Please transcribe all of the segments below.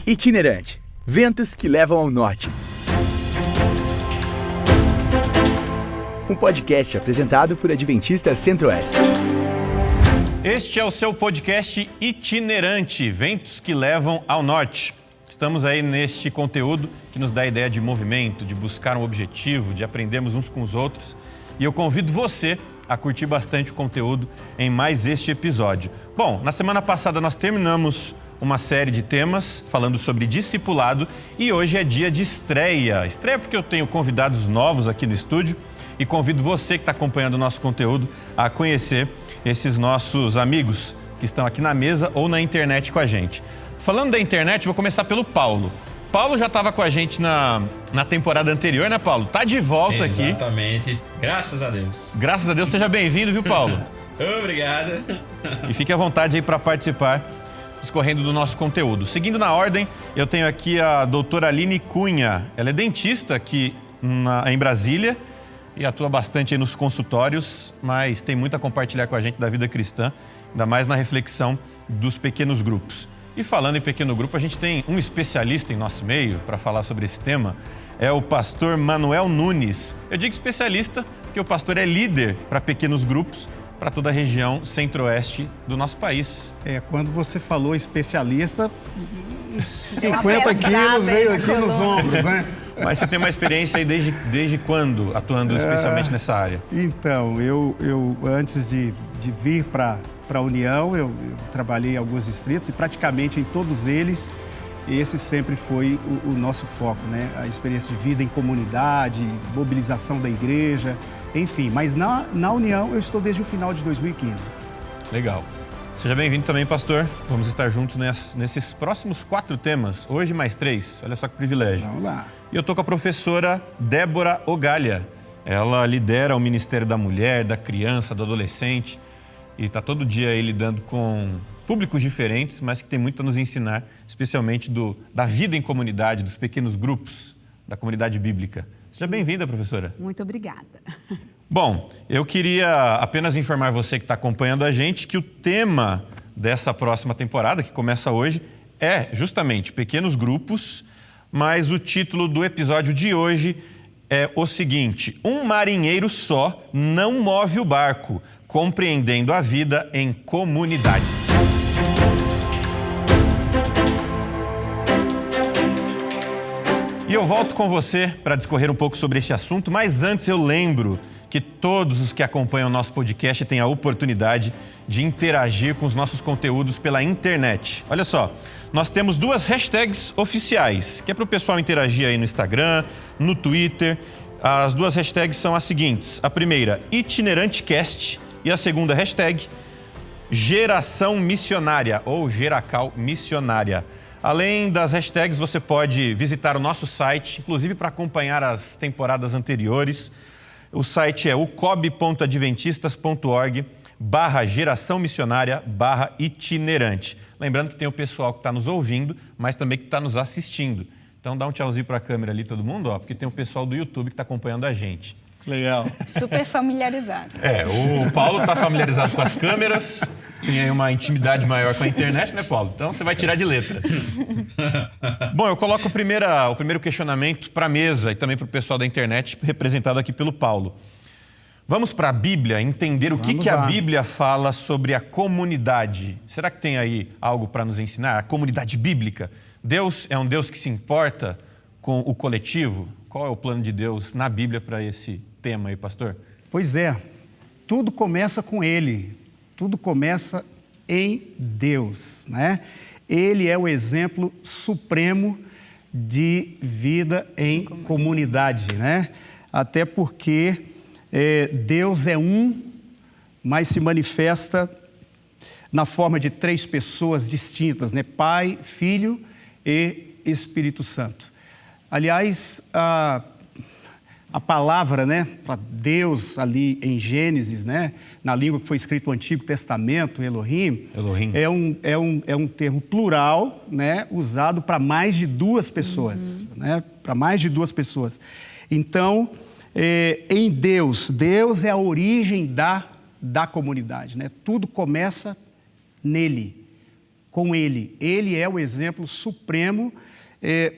Itinerante. Ventos que levam ao norte. Um podcast apresentado por Adventista Centro-Oeste. Este é o seu podcast Itinerante, Ventos que levam ao norte. Estamos aí neste conteúdo que nos dá a ideia de movimento, de buscar um objetivo, de aprendermos uns com os outros. E eu convido você a curtir bastante o conteúdo em mais este episódio. Bom, na semana passada nós terminamos uma série de temas falando sobre discipulado e hoje é dia de estreia. Estreia porque eu tenho convidados novos aqui no estúdio e convido você que está acompanhando o nosso conteúdo a conhecer esses nossos amigos que estão aqui na mesa ou na internet com a gente. Falando da internet, vou começar pelo Paulo. Paulo já estava com a gente na temporada anterior, né, Paulo? Tá de volta aqui. Exatamente. Graças a Deus. Graças a Deus, seja bem-vindo, viu, Paulo? Obrigado. E fique à vontade aí para participar, discorrendo do nosso conteúdo. Seguindo na ordem, eu tenho aqui a doutora Aline Cunha. Ela é dentista aqui em Brasília e atua bastante aí nos consultórios, mas tem muito a compartilhar com a gente da vida cristã, ainda mais na reflexão dos pequenos grupos. E falando em pequeno grupo, a gente tem um especialista em nosso meio para falar sobre esse tema, é o pastor Manuel Nunes. Eu digo especialista porque o pastor é líder para pequenos grupos, para toda a região centro-oeste do nosso país. Quando você falou especialista, 50 quilos veio aqui nos ombros, né? Mas você tem uma experiência aí desde quando, atuando especialmente nessa área? Então, eu antes de vir para a União, eu trabalhei em alguns distritos e praticamente em todos eles, esse sempre foi o nosso foco, né? A experiência de vida em comunidade, mobilização da igreja, enfim. Mas na União eu estou desde o final de 2015. Legal. Seja bem-vindo também, pastor. Vamos estar juntos nesses próximos 4 temas, hoje mais 3. Olha só que privilégio. Vamos lá. E eu estou com a professora Débora Ogalha. Ela lidera o Ministério da Mulher, da Criança, do Adolescente e está todo dia aí lidando com públicos diferentes, mas que tem muito a nos ensinar, especialmente da vida em comunidade, dos pequenos grupos, da comunidade bíblica. Seja bem-vinda, professora. Muito obrigada. Bom, eu queria apenas informar você que está acompanhando a gente que o tema dessa próxima temporada, que começa hoje, é justamente pequenos grupos, mas o título do episódio de hoje é o seguinte: um marinheiro só não move o barco, compreendendo a vida em comunidade. E eu volto com você para discorrer um pouco sobre este assunto, mas antes eu lembro que todos os que acompanham o nosso podcast têm a oportunidade de interagir com os nossos conteúdos pela internet. Olha só, nós temos 2 hashtags oficiais, que é para o pessoal interagir aí no Instagram, no Twitter. As 2 hashtags são as seguintes: a primeira, itinerantecast, e a segunda hashtag, geração missionária ou geracal missionária. Além das hashtags, você pode visitar o nosso site, inclusive para acompanhar as temporadas anteriores. O site é ucob.adventistas.org/geração missionária/itinerante. Lembrando que tem o pessoal que está nos ouvindo, mas também que está nos assistindo. Então dá um tchauzinho para a câmera ali, todo mundo, porque tem o pessoal do YouTube que está acompanhando a gente. Legal. Super familiarizado. O Paulo está familiarizado com as câmeras, tem aí uma intimidade maior com a internet, né, Paulo? Então você vai tirar de letra. Bom, eu coloco o primeiro questionamento para a mesa e também para o pessoal da internet, representado aqui pelo Paulo. Vamos para a Bíblia, entender o que a Bíblia fala sobre a comunidade. Será que tem aí algo para nos ensinar? A comunidade bíblica. Deus é um Deus que se importa com o coletivo? Qual é o plano de Deus na Bíblia para esse tema aí, pastor? Pois é, tudo começa com Ele, tudo começa em Deus, né? Ele é o exemplo supremo de vida em comunidade, né? Até porque Deus é um, mas se manifesta na forma de 3 pessoas distintas, né? Pai, Filho e Espírito Santo. Aliás, a palavra, né, para Deus ali em Gênesis, né, na língua que foi escrito o Antigo Testamento, Elohim. É um termo plural, né, usado para mais de 2 pessoas, né, para mais de 2 pessoas. Então, em Deus é a origem da comunidade, né? Tudo começa nele, com Ele. Ele é o exemplo supremo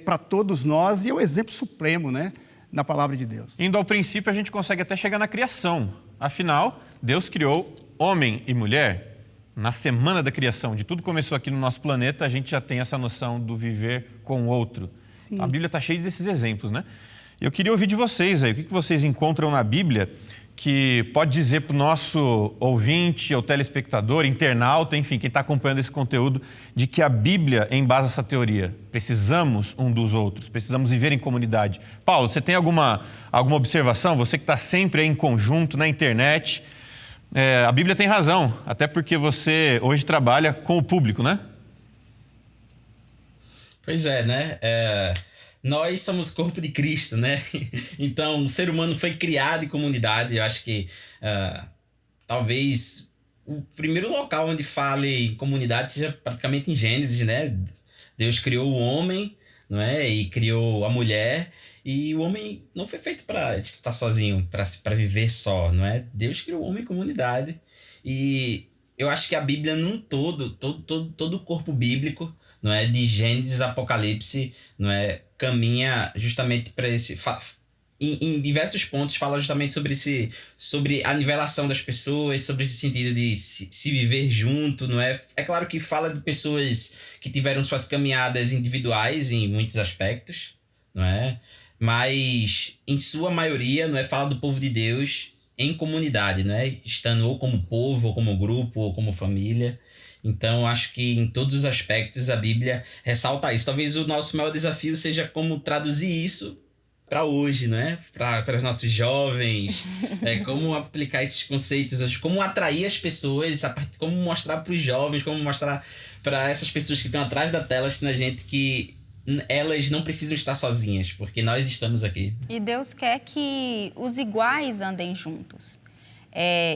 para todos nós e é o exemplo supremo, né, na palavra de Deus. Indo ao princípio, a gente consegue até chegar na criação. Afinal, Deus criou homem e mulher. Na semana da criação, de tudo começou aqui no nosso planeta, a gente já tem essa noção do viver com o outro. Sim. A Bíblia está cheia desses exemplos, né? Eu queria ouvir de vocês aí, o que vocês encontram na Bíblia que pode dizer para o nosso ouvinte, ou telespectador, internauta, enfim, quem está acompanhando esse conteúdo, de que a Bíblia embasa essa teoria. Precisamos um dos outros, precisamos viver em comunidade. Paulo, você tem alguma observação? Você que está sempre aí em conjunto, na internet, a Bíblia tem razão, até porque você hoje trabalha com o público, né? Pois é, né? Nós somos corpo de Cristo, né? Então, o ser humano foi criado em comunidade. Eu acho que talvez o primeiro local onde fale em comunidade seja praticamente em Gênesis, né? Deus criou o homem, não é? E criou a mulher. E o homem não foi feito para estar sozinho, para viver só, não é? Deus criou o homem em comunidade. E eu acho que a Bíblia num todo o corpo bíblico, não é, de Gênesis a Apocalipse, não é, caminha justamente para esse, em diversos pontos fala justamente sobre a nivelação das pessoas, sobre esse sentido de se viver junto, não é? É claro que fala de pessoas que tiveram suas caminhadas individuais em muitos aspectos, não é? Mas em sua maioria, não é, fala do povo de Deus em comunidade, não é? Estando ou como povo, ou como grupo, ou como família. Então, acho que em todos os aspectos a Bíblia ressalta isso. Talvez o nosso maior desafio seja como traduzir isso para hoje, né? Para os nossos jovens, como aplicar esses conceitos, como atrair as pessoas, como mostrar para os jovens, como mostrar para essas pessoas que estão atrás da tela assistindo a gente que elas não precisam estar sozinhas, porque nós estamos aqui. E Deus quer que os iguais andem juntos,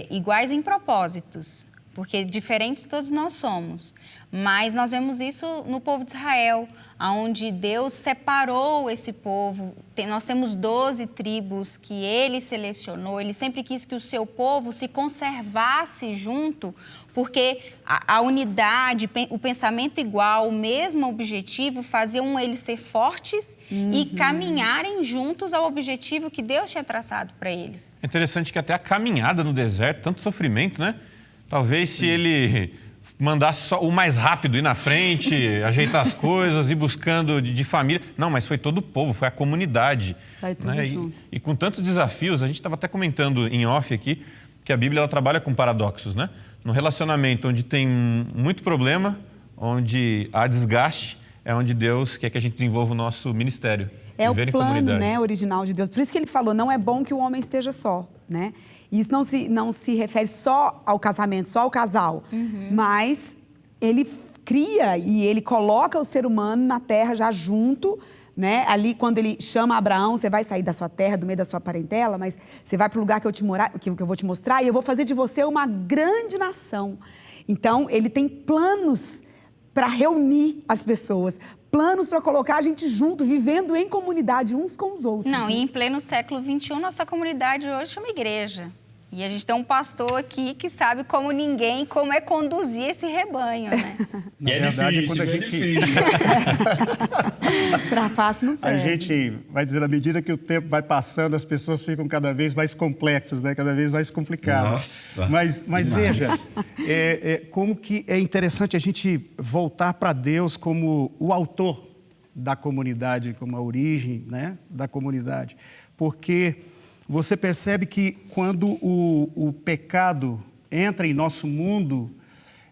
iguais em propósitos. Porque diferentes todos nós somos, mas nós vemos isso no povo de Israel, onde Deus separou esse povo. Nós temos 12 tribos que Ele selecionou, Ele sempre quis que o seu povo se conservasse junto, porque a unidade, o pensamento igual, o mesmo objetivo, faziam eles ser fortes e caminharem juntos ao objetivo que Deus tinha traçado para eles. É interessante que até a caminhada no deserto, tanto sofrimento, né? Talvez se ele mandasse só o mais rápido, ir na frente, ajeitar as coisas, ir buscando de família. Não, mas foi todo o povo, foi a comunidade. Vai tudo junto. E com tantos desafios, a gente estava até comentando em off aqui, que a Bíblia ela trabalha com paradoxos, né? No relacionamento onde tem muito problema, onde há desgaste, é onde Deus quer que a gente desenvolva o nosso ministério. É o plano, né, original de Deus. Por isso que ele falou, não é bom que o homem esteja só, né? Isso não se refere só ao casamento, só ao casal, mas ele cria e ele coloca o ser humano na terra já junto, né? Ali, quando ele chama Abraão, você vai sair da sua terra, do meio da sua parentela, mas você vai para o lugar que eu vou te mostrar e eu vou fazer de você uma grande nação. Então, ele tem planos para reunir as pessoas, planos para colocar a gente junto, vivendo em comunidade uns com os outros. Não, e em pleno século XXI, nossa comunidade hoje chama igreja. E a gente tem um pastor aqui que sabe como ninguém, como é conduzir esse rebanho, né? E é difícil, é difícil. Para fácil não serve. A gente vai dizer, à medida que o tempo vai passando, as pessoas ficam cada vez mais complexas, né? Cada vez mais complicadas. Nossa! Mas veja, como que é interessante a gente voltar para Deus como o autor da comunidade, como a origem, né, da comunidade. Porque você percebe que quando o pecado entra em nosso mundo,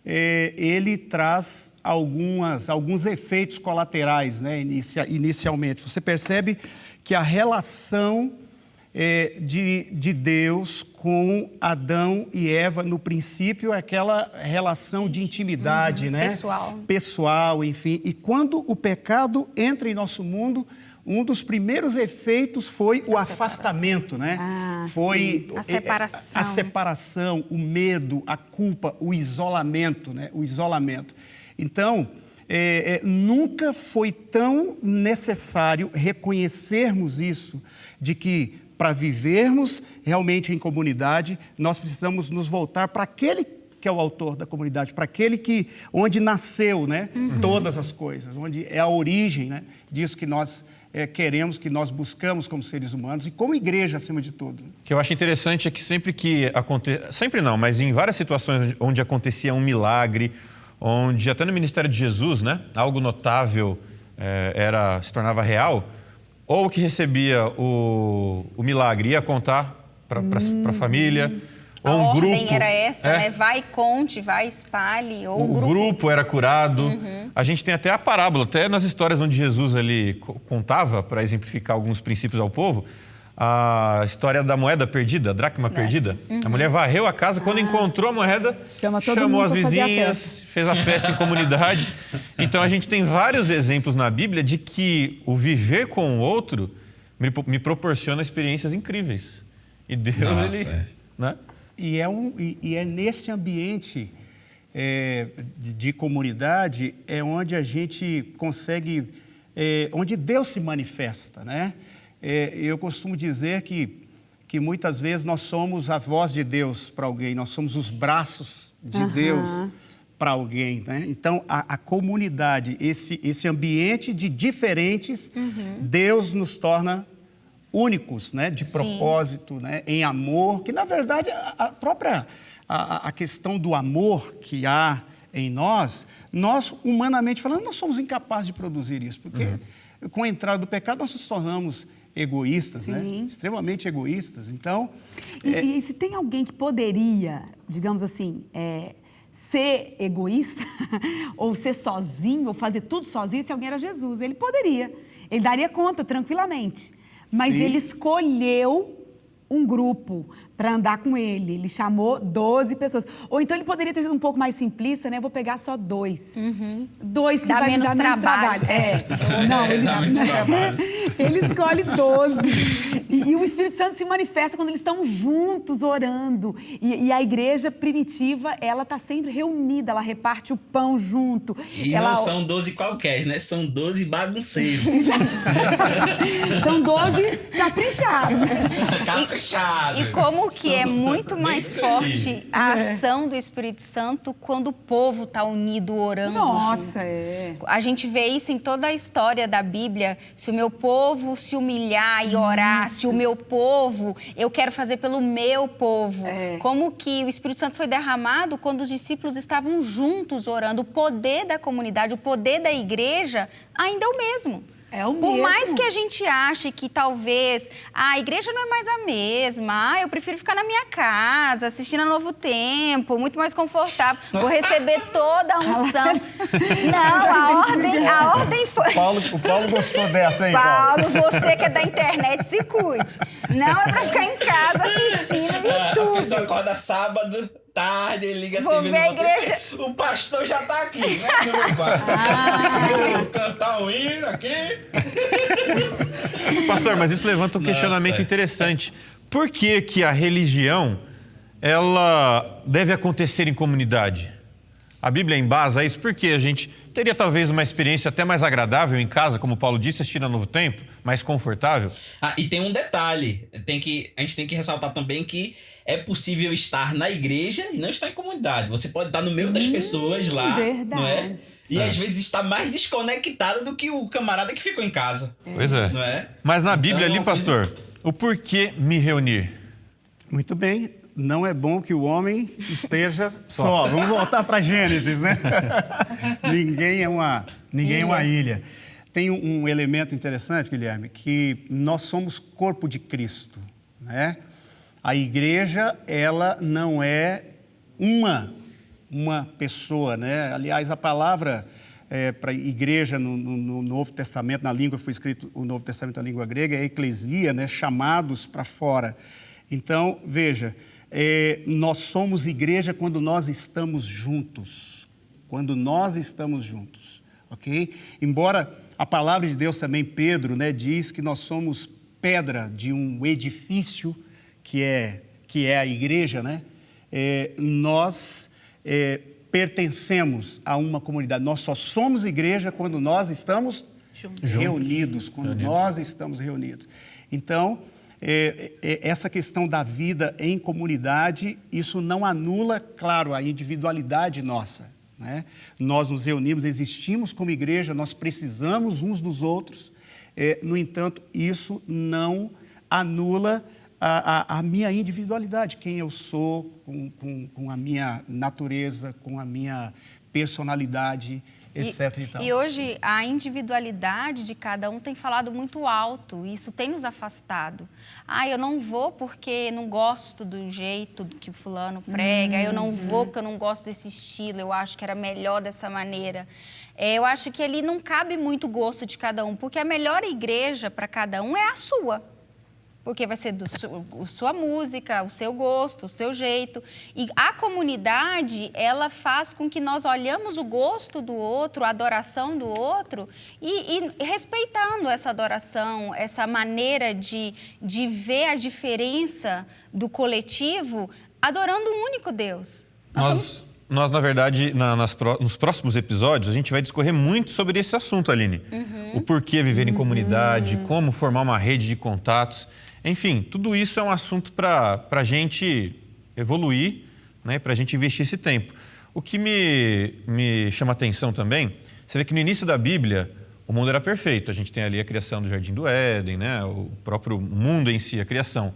ele traz alguns efeitos colaterais, né, inicialmente. Você percebe que a relação de Deus com Adão e Eva, no princípio, é aquela relação de intimidade, né? Pessoal, enfim. E quando o pecado entra em nosso mundo, um dos primeiros efeitos foi o afastamento, né? Foi a separação, o medo, a culpa, o isolamento, né? O isolamento. Então, nunca foi tão necessário reconhecermos isso, de que para vivermos realmente em comunidade, nós precisamos nos voltar para aquele que é o autor da comunidade, para aquele que, onde nasceu, né, todas as coisas, onde é a origem, né, disso que nós queremos, que nós buscamos como seres humanos e como igreja, acima de tudo. O que eu acho interessante é que sempre que sempre não, mas em várias situações onde acontecia um milagre, onde até no ministério de Jesus, né, algo notável se tornava real, ou que recebia o milagre ia contar para a família, ou um grupo... A ordem era essa, né? Vai, conte, vai, espalhe. Ou o grupo era curado. A gente tem até a parábola, até nas histórias onde Jesus ali contava, para exemplificar alguns princípios ao povo, a história da moeda perdida, a dracma perdida. A mulher varreu a casa, quando encontrou a moeda, chamou as vizinhas, fez a festa em comunidade. Então a gente tem vários exemplos na Bíblia de que o viver com o outro me proporciona experiências incríveis. E Deus, ele... Né? E é nesse ambiente de comunidade onde a gente consegue, onde Deus se manifesta, né? Eu costumo dizer que muitas vezes nós somos a voz de Deus para alguém, nós somos os braços de Deus para alguém, né? Então, a comunidade, esse ambiente de diferentes, Deus nos torna únicos, né? De propósito, né? Em amor, que na verdade a questão do amor que há em nós humanamente falando, nós somos incapazes de produzir isso, porque com a entrada do pecado nós nos tornamos egoístas, né? Extremamente egoístas. Então, e se tem alguém que poderia, digamos assim, ser egoísta ou ser sozinho ou fazer tudo sozinho, se alguém era Jesus, ele poderia, ele daria conta tranquilamente. Mas ele escolheu um grupo para andar com ele. Ele chamou 12 pessoas. Ou então ele poderia ter sido um pouco mais simplista, né? Vou pegar só 2. 2 que dá vai menos me dar trabalho. menos trabalho. Não, ele escolhe 12. E o Espírito Santo se manifesta quando eles estão juntos orando. E a igreja primitiva, ela está sempre reunida, ela reparte o pão junto. E não são 12 qualquer, né? São 12 bagunceiros. São 12 caprichados. Caprichados. E como que é muito mais forte a ação do Espírito Santo quando o povo está unido, orando Nossa, junto. A gente vê isso em toda a história da Bíblia. Se o meu povo se humilhar e orar, se o meu povo, eu quero fazer pelo meu povo. Como que o Espírito Santo foi derramado quando os discípulos estavam juntos orando. O poder da comunidade, o poder da igreja ainda é o mesmo. Por mais que a gente ache que talvez a igreja não é mais a mesma, eu prefiro ficar na minha casa, assistindo a Novo Tempo, muito mais confortável, vou receber toda a unção. Não, a ordem foi... O Paulo gostou dessa, hein, Paulo, você que é da internet, se cuide. Não é pra ficar em casa assistindo YouTube. A pessoa acorda sábado, tarde, liga a Vou TV ver a igreja. O pastor já tá aqui, né? No meu quarto. Cantar um hino aqui. Pastor, mas isso levanta um questionamento interessante. Por que a religião, ela deve acontecer em comunidade? A Bíblia embasa isso porque a gente teria talvez uma experiência até mais agradável em casa, como Paulo disse, assistindo a Novo Tempo, mais confortável. E tem um detalhe, a gente tem que ressaltar também que é possível estar na igreja e não estar em comunidade. Você pode estar no meio das pessoas lá, não é? E às vezes está mais desconectado do que o camarada que ficou em casa. Pois é. Não é? Mas na Bíblia ali, pastor, o porquê me reunir? Muito bem. Não é bom que o homem esteja só. Vamos voltar para Gênesis, né? Ninguém é uma ilha. Tem um elemento interessante, Guilherme, que nós somos corpo de Cristo, né? A igreja, ela não é uma pessoa, né? Aliás, a palavra para igreja no Novo Testamento, na língua que foi escrito o Novo Testamento na língua grega, é eclesia, né? Chamados para fora. Então, veja, nós somos igreja quando nós estamos juntos. Quando nós estamos juntos, ok? Embora a palavra de Deus também, Pedro, né, diz que nós somos pedra de um edifício que é a igreja, né? Nós pertencemos a uma comunidade. Nós só somos igreja quando nós estamos reunidos, quando nós estamos reunidos. Então, essa questão da vida em comunidade, isso não anula, claro, a individualidade nossa, né? Nós nos reunimos, existimos como igreja, nós precisamos uns dos outros, no entanto, isso não anula a minha individualidade, quem eu sou, com a minha natureza, com a minha personalidade, etc. E hoje a individualidade de cada um tem falado muito alto, e isso tem nos afastado. Eu não vou porque não gosto do jeito que o fulano prega, eu não vou porque eu não gosto desse estilo, eu acho que era melhor dessa maneira. Eu acho que ali não cabe muito gosto de cada um, porque a melhor igreja para cada um é a sua. Porque vai ser sua música, o seu gosto, o seu jeito. E a comunidade, ela faz com que nós olhamos o gosto do outro, a adoração do outro, e respeitando essa adoração, essa maneira de ver a diferença do coletivo, adorando um único Deus. Nós, na verdade, nos próximos episódios, a gente vai discorrer muito sobre esse assunto, Aline. O porquê viver em comunidade, como formar uma rede de contatos. Enfim, tudo isso é um assunto para a gente evoluir, né, para a gente investir esse tempo. O que me chama a atenção também, você vê que no início da Bíblia, o mundo era perfeito. A gente tem ali a criação do Jardim do Éden, né, o próprio mundo em si, a criação.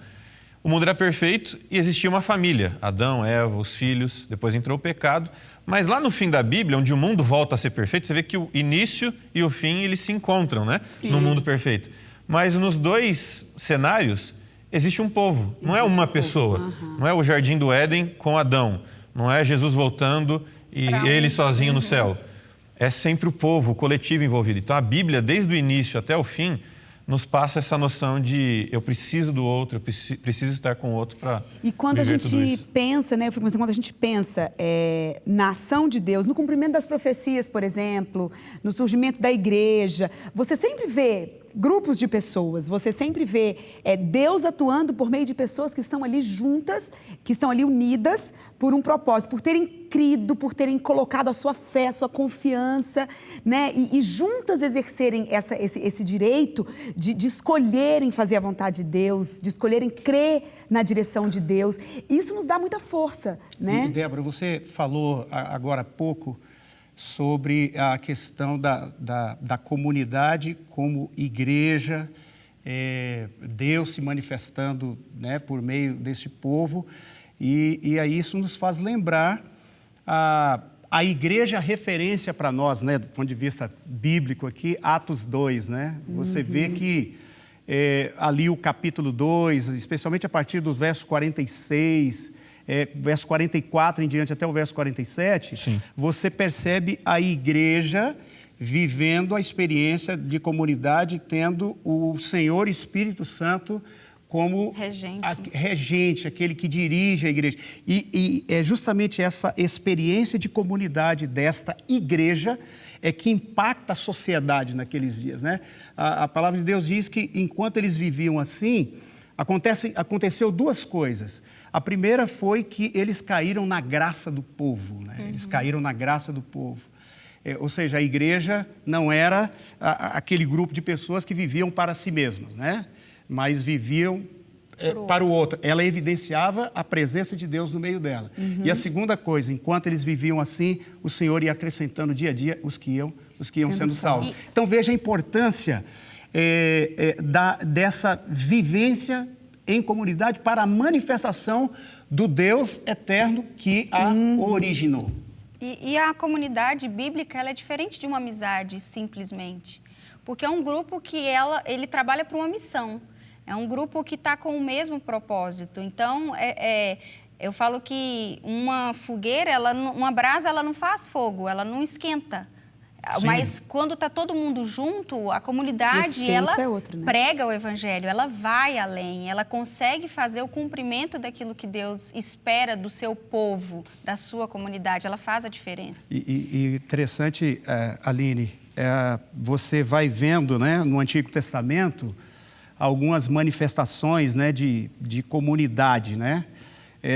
O mundo era perfeito e existia uma família, Adão, Eva, os filhos, depois entrou o pecado. Mas lá no fim da Bíblia, onde o mundo volta a ser perfeito, você vê que o início e o fim, eles se encontram, né? Sim. No mundo perfeito. Mas nos dois cenários, existe um povo, não é uma pessoa. Não é o Jardim do Éden com Adão, não é Jesus voltando e ele sozinho no céu. É sempre o povo, o coletivo envolvido. Então a Bíblia, desde o início até o fim, nos passa essa noção de eu preciso do outro, eu preciso estar com o outro para viver tudo isso. E quando a gente pensa, né, eu fico pensando, quando a gente pensa na ação de Deus, no cumprimento das profecias, por exemplo, no surgimento da igreja, você sempre vê grupos de pessoas, você sempre vê Deus atuando por meio de pessoas que estão ali juntas, que estão ali unidas por um propósito, por terem crido, por terem colocado a sua fé, a sua confiança, né? E juntas exercerem esse direito de escolherem fazer a vontade de Deus, de escolherem crer na direção de Deus. Isso nos dá muita força, né? E, Débora, você falou agora há pouco sobre a questão da comunidade como igreja, Deus se manifestando, né, por meio desse povo, e aí isso nos faz lembrar a igreja referência para nós, né, do ponto de vista bíblico aqui, Atos 2, né? Você vê que ali o capítulo 2, especialmente a partir dos versos 46, verso 44 em diante até o verso 47, sim, você percebe a igreja vivendo a experiência de comunidade, tendo o Senhor Espírito Santo como regente, aquele que dirige a igreja. E é justamente essa experiência de comunidade desta igreja que impacta a sociedade naqueles dias, né? A palavra de Deus diz que enquanto eles viviam assim, aconteceu duas coisas. A primeira foi que eles caíram na graça do povo, né? Eles caíram na graça do povo. Ou seja, a igreja não era aquele grupo de pessoas que viviam para si mesmas, né? Mas viviam para o outro. Ela evidenciava a presença de Deus no meio dela. E a segunda coisa, enquanto eles viviam assim, o Senhor ia acrescentando dia a dia os que iam sendo salvos. Então veja a importância dessa vivência em comunidade para a manifestação do Deus eterno que a originou. E a comunidade bíblica, ela é diferente de uma amizade, simplesmente. Porque é um grupo que ele trabalha para uma missão. É um grupo que está com o mesmo propósito. Então, eu falo que uma fogueira, uma brasa, ela não faz fogo, ela não esquenta. Sim. Mas quando está todo mundo junto, a comunidade, ela outro, né? Prega o evangelho, ela vai além, ela consegue fazer o cumprimento daquilo que Deus espera do seu povo, da sua comunidade, ela faz a diferença. E interessante, Aline, você vai vendo, né, no Antigo Testamento algumas manifestações, né, de comunidade, né?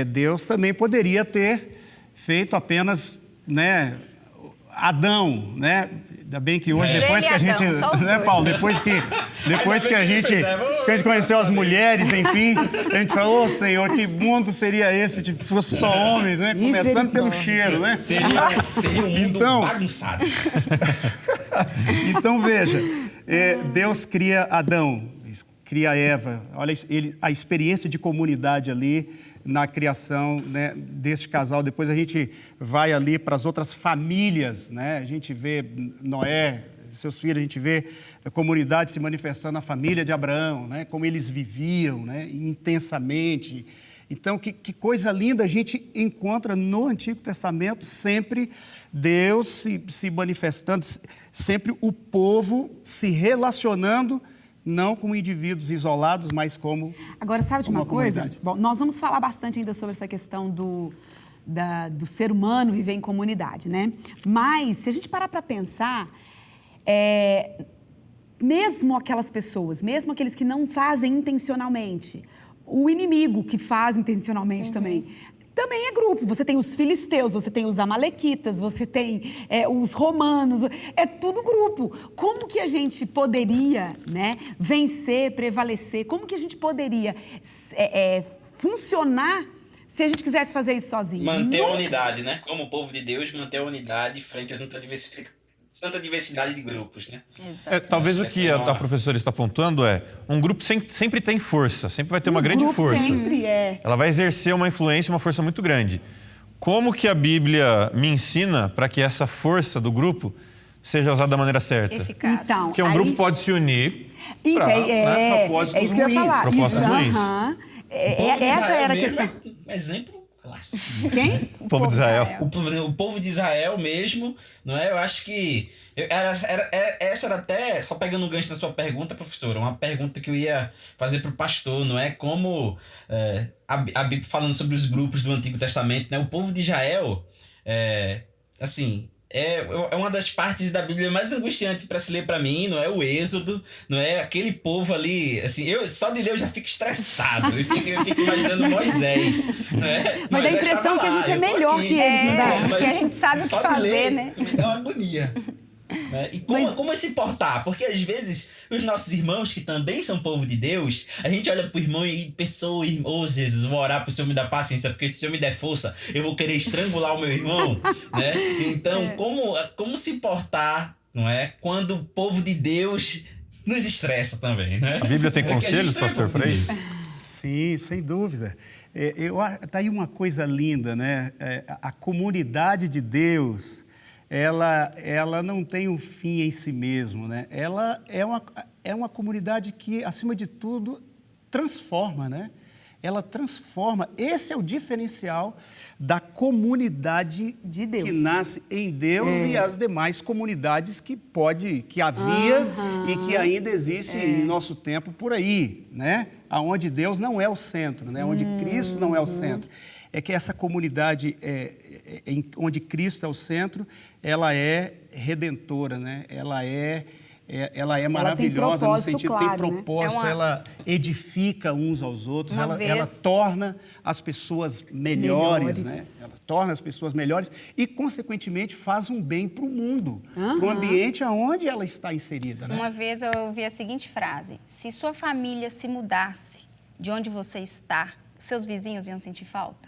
Deus também poderia ter feito apenas, né, Adão, né, Ainda bem que hoje, depois que a gente, né, Paulo? Depois que a gente conheceu as mulheres, enfim, a gente falou, oh, Senhor, que mundo seria esse se fosse só homens, né? Começando pelo cheiro, né? Seria um mundo bagunçado. Então, veja, Deus cria Adão, cria Eva. Olha a experiência de comunidade ali na criação, né, deste casal. Depois a gente vai ali para as outras famílias, né? A gente vê Noé, seus filhos, a gente vê a comunidade se manifestando na família de Abraão, né? Como eles viviam, né, intensamente. Então, que coisa linda a gente encontra no Antigo Testamento, sempre Deus se manifestando, sempre o povo se relacionando, não como indivíduos isolados, mas como Agora, sabe de uma coisa? comunidade. Bom, nós vamos falar bastante ainda sobre essa questão do ser humano viver em comunidade, né? Mas, se a gente parar para pensar, mesmo aquelas pessoas, mesmo aqueles que não fazem intencionalmente, o inimigo que faz intencionalmente também é grupo. Você tem os filisteus, você tem os amalequitas, você tem os romanos, é tudo grupo. Como que a gente poderia, né, vencer, prevalecer? Como que a gente poderia funcionar se a gente quisesse fazer isso sozinho? Manter a unidade, né? Como o povo de Deus, manter a unidade frente a tanta diversidade de grupos, né? Talvez o que a professora está apontando um grupo sempre tem força, sempre vai ter uma grande força. Sempre Ela vai exercer uma influência, uma força muito grande. Como que a Bíblia me ensina para que essa força do grupo seja usada da maneira certa? Eficaz. Então, Porque um grupo pode se unir para propósitos isso que eu ia falar. propósitos ruins. Essa era a questão. Exemplo clássico. Quem? O povo de Israel. O povo de Israel mesmo, não é? Eu acho que essa era até, só pegando um gancho na sua pergunta, professora, uma pergunta que eu ia fazer para o pastor, não é? Como a Bíblia falando sobre os grupos do Antigo Testamento, né? O povo de Israel, assim, é uma das partes da Bíblia mais angustiante para se ler para mim, não é? O Êxodo, não é? Aquele povo ali, assim, só de ler eu já fico estressado, eu fico imaginando Moisés, não é? Mas dá a impressão que a gente é melhor que eles, não dá? Porque a gente sabe o que fazer, né? Me dá uma agonia. Né? E como se portar? Porque às vezes os nossos irmãos, que também são povo de Deus, a gente olha pro irmão e pensou, oh Jesus, vou orar pro Senhor me dar paciência, porque se o Senhor me der força, eu vou querer estrangular o meu irmão, né? Então, como se portar, não é? Quando o povo de Deus nos estressa também, né? A Bíblia tem conselhos, pastor, para isso? Sim, sem dúvida. Tá aí uma coisa linda, né? A comunidade de Deus, ela não tem um fim em si mesmo, né? Ela é uma comunidade que, acima de tudo, transforma, né? Ela transforma. Esse é o diferencial da comunidade de Deus, que nasce em Deus e as demais comunidades que havia e que ainda existe em nosso tempo por aí, né? Aonde Deus não é o centro, né? Onde Cristo não é o centro. É que essa comunidade, onde Cristo é o centro, ela é redentora, né? Ela é maravilhosa no sentido, claro, tem propósito, né? ela edifica uns aos outros, ela torna as pessoas melhores, né? Ela torna as pessoas melhores e, consequentemente, faz um bem para o mundo, para o ambiente onde ela está inserida, né? Uma vez eu ouvi a seguinte frase: se sua família se mudasse de onde você está, os seus vizinhos iam sentir falta?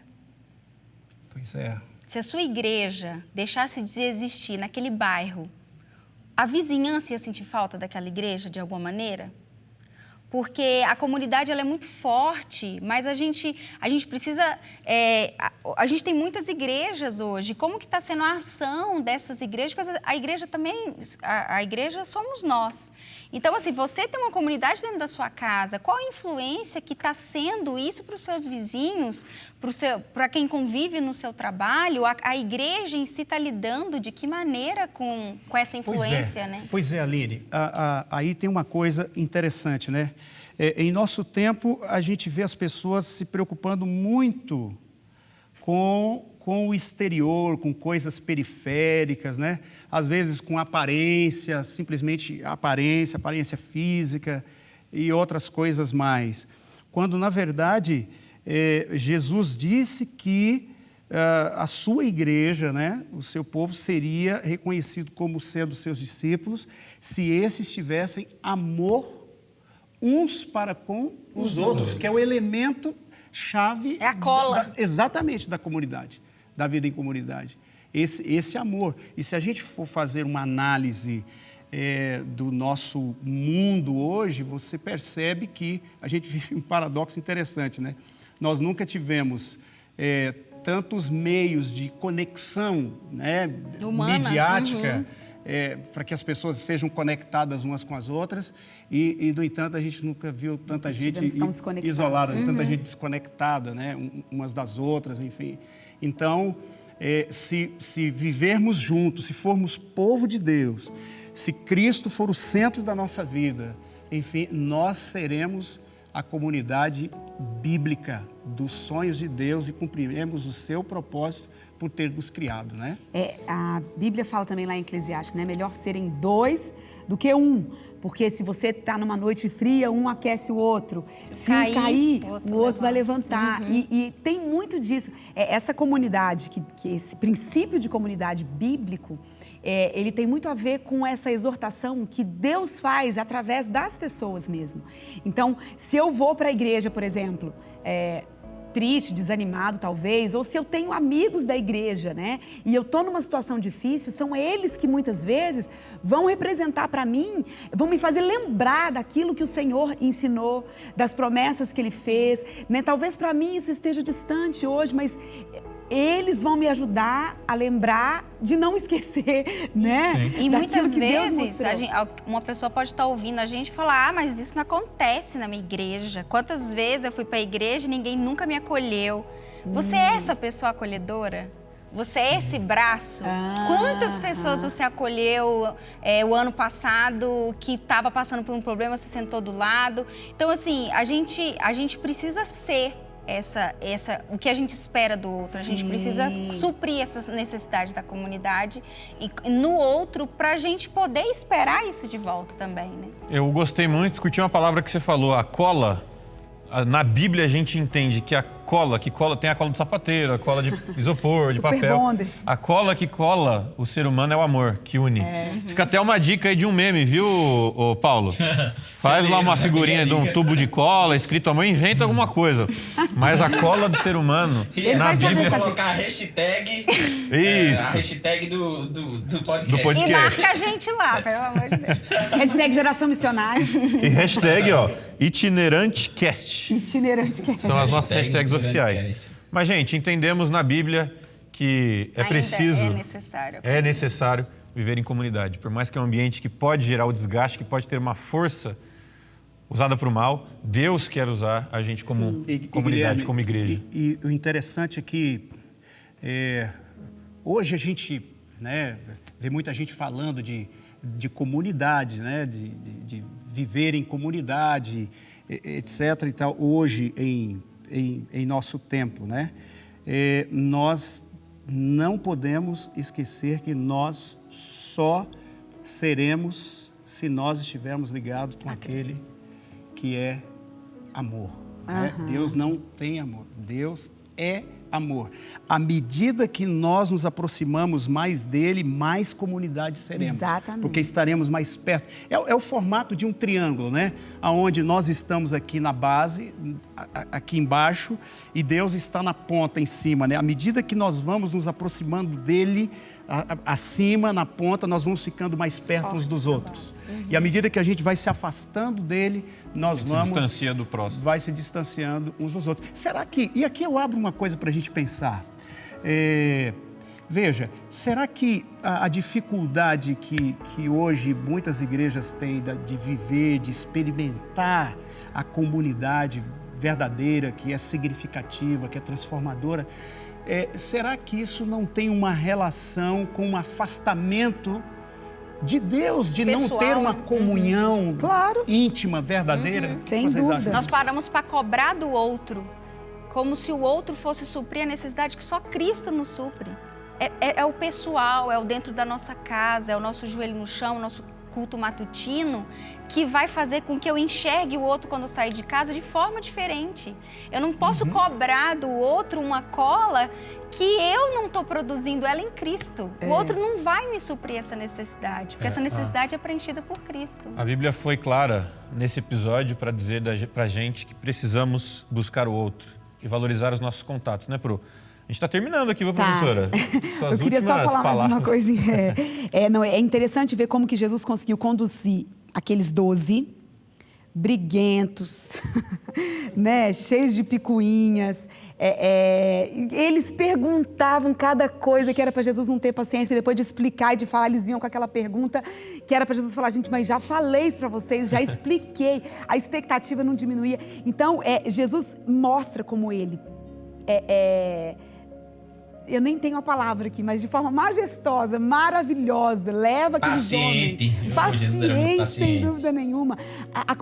Pois é. Se a sua igreja deixasse de existir naquele bairro, a vizinhança ia sentir falta daquela igreja de alguma maneira? Porque a comunidade ela é muito forte, mas a gente precisa... a gente tem muitas igrejas hoje. Como que está sendo a ação dessas igrejas? Porque a igreja também... A igreja somos nós. Então, assim, você tem uma comunidade dentro da sua casa. Qual a influência que está sendo isso para os seus vizinhos, para quem convive no seu trabalho? A igreja em si está lidando de que maneira com essa influência, né? Pois é, Aline. Aí tem uma coisa interessante, né? Em nosso tempo, a gente vê as pessoas se preocupando muito com o exterior, com coisas periféricas, né? Às vezes com aparência, simplesmente aparência física e outras coisas mais. Quando, na verdade, Jesus disse que a sua igreja, né, o seu povo, seria reconhecido como sendo seus discípulos se esses tivessem amor uns para com os outros, que é o elemento chave. É a cola. Exatamente, da comunidade, da vida em comunidade. Esse amor. E se a gente for fazer uma análise do nosso mundo hoje, você percebe que a gente vive um paradoxo interessante, né? Nós nunca tivemos tantos meios de conexão, né, midiática, para que as pessoas sejam conectadas umas com as outras e, no entanto, a gente nunca viu tanta gente isolada, tanta gente desconectada, né, umas das outras, enfim. Então, se vivermos juntos, se formos povo de Deus, se Cristo for o centro da nossa vida, enfim, nós seremos a comunidade bíblica dos sonhos de Deus e cumpriremos o seu propósito por ter nos criado, né? A Bíblia fala também lá em Eclesiastes, né? Melhor serem 2 do que 1. Porque se você está numa noite fria, um aquece o outro. Se um cair, o outro vai levantar. E tem muito disso. Essa comunidade, que esse princípio de comunidade bíblico, ele tem muito a ver com essa exortação que Deus faz através das pessoas mesmo. Então, se eu vou para a igreja, por exemplo, triste, desanimado talvez, ou se eu tenho amigos da igreja, né, e eu estou numa situação difícil, são eles que muitas vezes vão representar para mim, vão me fazer lembrar daquilo que o Senhor ensinou, das promessas que Ele fez, né? Talvez para mim isso esteja distante hoje, mas eles vão me ajudar a lembrar de não esquecer, né? E muitas vezes uma pessoa pode estar ouvindo a gente falar, mas isso não acontece na minha igreja. Quantas vezes eu fui para a igreja e ninguém nunca me acolheu. Você é essa pessoa acolhedora? Você é esse braço? Quantas pessoas você acolheu o ano passado que estava passando por um problema, você sentou do lado? Então, assim, a gente precisa ser o que a gente espera do outro. A gente precisa suprir essas necessidades da comunidade e no outro para a gente poder esperar isso de volta também, né? Eu gostei muito, curti uma palavra que você falou, a cola. Na Bíblia a gente entende que a cola tem a cola do sapateiro, a cola de isopor, de papel. Bonder. A cola que cola o ser humano é o amor, que une. Fica até uma dica aí de um meme, viu, Paulo? Faz lá uma figurinha de um tubo de cola, escrito amor, inventa alguma coisa. Mas a cola do ser humano, na Bíblia... colocar a hashtag... Isso. A hashtag do podcast. podcast. E marca a gente lá, pelo amor de Deus. Hashtag Geração Missionária. E hashtag, itinerantecast. Itinerantecast. São as nossas hashtags oficiais. Mas, gente, entendemos na Bíblia que é necessário viver em comunidade. Por mais que é um ambiente que pode gerar o desgaste, que pode ter uma força usada para o mal, Deus quer usar a gente como comunidade, como igreja. E o interessante é que hoje a gente, né, vê muita gente falando de comunidade, né, de viver em comunidade, etc. e tal. Hoje, em nosso tempo, né, nós não podemos esquecer que nós só seremos se nós estivermos ligados com aquele que é amor. Né? Deus não tem amor, Deus é amor. À medida que nós nos aproximamos mais dele, mais comunidade seremos. Exatamente. Porque estaremos mais perto. É o formato de um triângulo, né? Onde nós estamos aqui na base, aqui embaixo, e Deus está na ponta, em cima, né? À medida que nós vamos nos aproximando dele, acima, na ponta, nós vamos ficando mais perto uns dos outros. E à medida que a gente vai se afastando dele, nós vamos... Se distancia do próximo. Vai se distanciando uns dos outros. Será que... E aqui eu abro uma coisa para a gente pensar. Veja, será que a dificuldade que hoje muitas igrejas têm de viver, de experimentar a comunidade verdadeira, que é significativa, que é transformadora, será que isso não tem uma relação com um afastamento de Deus, de pessoal, não ter uma comunhão íntima, verdadeira? Sem dúvida. Nós paramos para cobrar do outro, como se o outro fosse suprir a necessidade que só Cristo nos supre. É o pessoal, é o dentro da nossa casa, é o nosso joelho no chão, o nosso culto matutino que vai fazer com que eu enxergue o outro quando eu sair de casa de forma diferente. Eu não posso cobrar do outro uma cola que eu não estou produzindo ela em Cristo. O outro não vai me suprir essa necessidade, porque essa necessidade é preenchida por Cristo. A Bíblia foi clara nesse episódio para dizer pra gente que precisamos buscar o outro e valorizar os nossos contatos, né, Pro? A gente está terminando aqui, viu, professora? Eu queria só falar mais uma coisinha. É interessante ver como que Jesus conseguiu conduzir aqueles 12 briguentos, né, cheios de picuinhas. Eles perguntavam cada coisa que era para Jesus não ter paciência, e depois de explicar e de falar, eles vinham com aquela pergunta que era para Jesus falar, gente, mas já falei isso para vocês, já expliquei, a expectativa não diminuía. Então, Jesus mostra como ele eu nem tenho a palavra aqui, mas de forma majestosa, maravilhosa, leva aqueles homens. Paciente, sem dúvida nenhuma.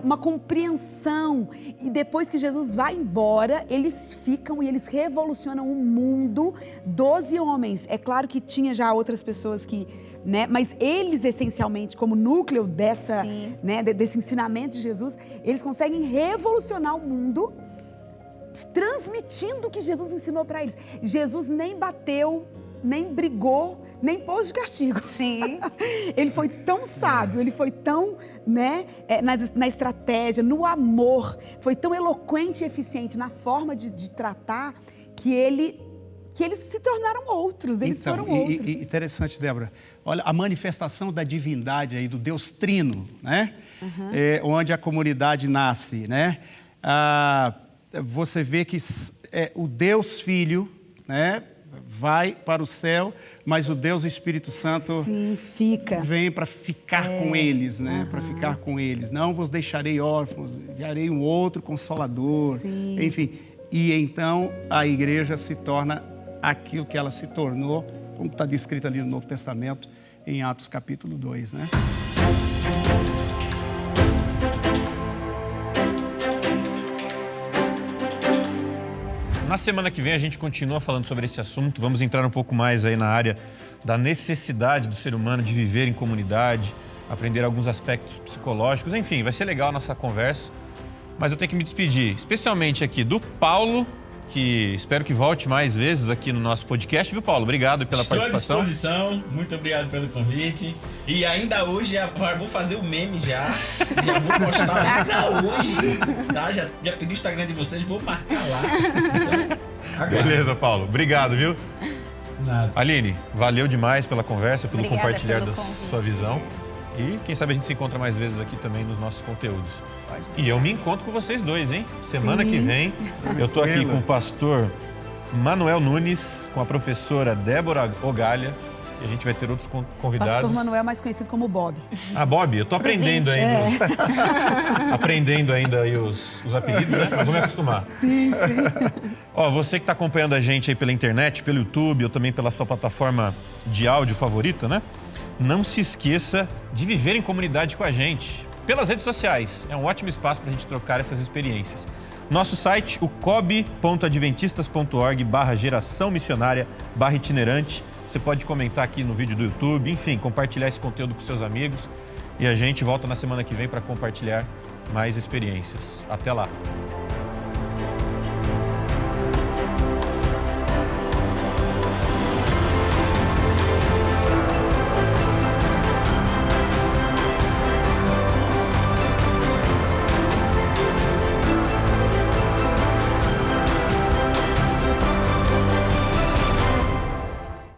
Uma compreensão. E depois que Jesus vai embora, eles ficam e eles revolucionam o mundo. 12 homens. É claro que tinha já outras pessoas que, né? Mas eles, essencialmente, como núcleo dessa, né, desse ensinamento de Jesus, eles conseguem revolucionar o mundo, transmitindo o que Jesus ensinou para eles. Jesus nem bateu, nem brigou, nem pôs de castigo. Sim. Ele foi tão sábio, ele foi tão, né, na estratégia, no amor, foi tão eloquente e eficiente na forma de tratar que eles se tornaram outros, eles foram outros. E interessante, Débora, olha a manifestação da divindade aí, do Deus Trino, né? Onde a comunidade nasce, né? Você vê que o Deus Filho, né, vai para o céu, mas o Deus Espírito Santo vem para ficar com eles, né? Para ficar com eles. Não vos deixarei órfãos, enviarei um outro Consolador, enfim. E então a igreja se torna aquilo que ela se tornou, como está descrito ali no Novo Testamento, em Atos capítulo 2, né? Na semana que vem a gente continua falando sobre esse assunto, vamos entrar um pouco mais aí na área da necessidade do ser humano de viver em comunidade, aprender alguns aspectos psicológicos, enfim, vai ser legal a nossa conversa, mas eu tenho que me despedir, especialmente aqui do Paulo, que espero que volte mais vezes aqui no nosso podcast, viu, Paulo? Obrigado pela participação. Estou à disposição, muito obrigado pelo convite. E ainda hoje já vou fazer o meme já vou postar ainda hoje, tá? Já pedi o Instagram de vocês, vou marcar lá. Então, beleza, Paulo. Obrigado, viu? Nada. Aline, valeu demais pela conversa, pelo Obrigada compartilhar pelo da convite. sua visão. E quem sabe a gente se encontra mais vezes aqui também nos nossos conteúdos. E eu me encontro com vocês dois, hein? Semana que vem, eu tô aqui com o pastor Manuel Nunes, com a professora Débora Ogalha, e a gente vai ter outros convidados. Pastor Manuel, mais conhecido como Bob. Ah, Bob, eu tô aprendendo ainda. Aprendendo ainda aí os apelidos, né? Mas vou me acostumar. Sim. Ó, você que tá acompanhando a gente aí pela internet, pelo YouTube, ou também pela sua plataforma de áudio favorita, né? Não se esqueça de viver em comunidade com a gente pelas redes sociais. É um ótimo espaço para a gente trocar essas experiências. Nosso site, o cob.adventistas.org/geração missionária/itinerante. Você pode comentar aqui no vídeo do YouTube, enfim, compartilhar esse conteúdo com seus amigos. E a gente volta na semana que vem para compartilhar mais experiências. Até lá!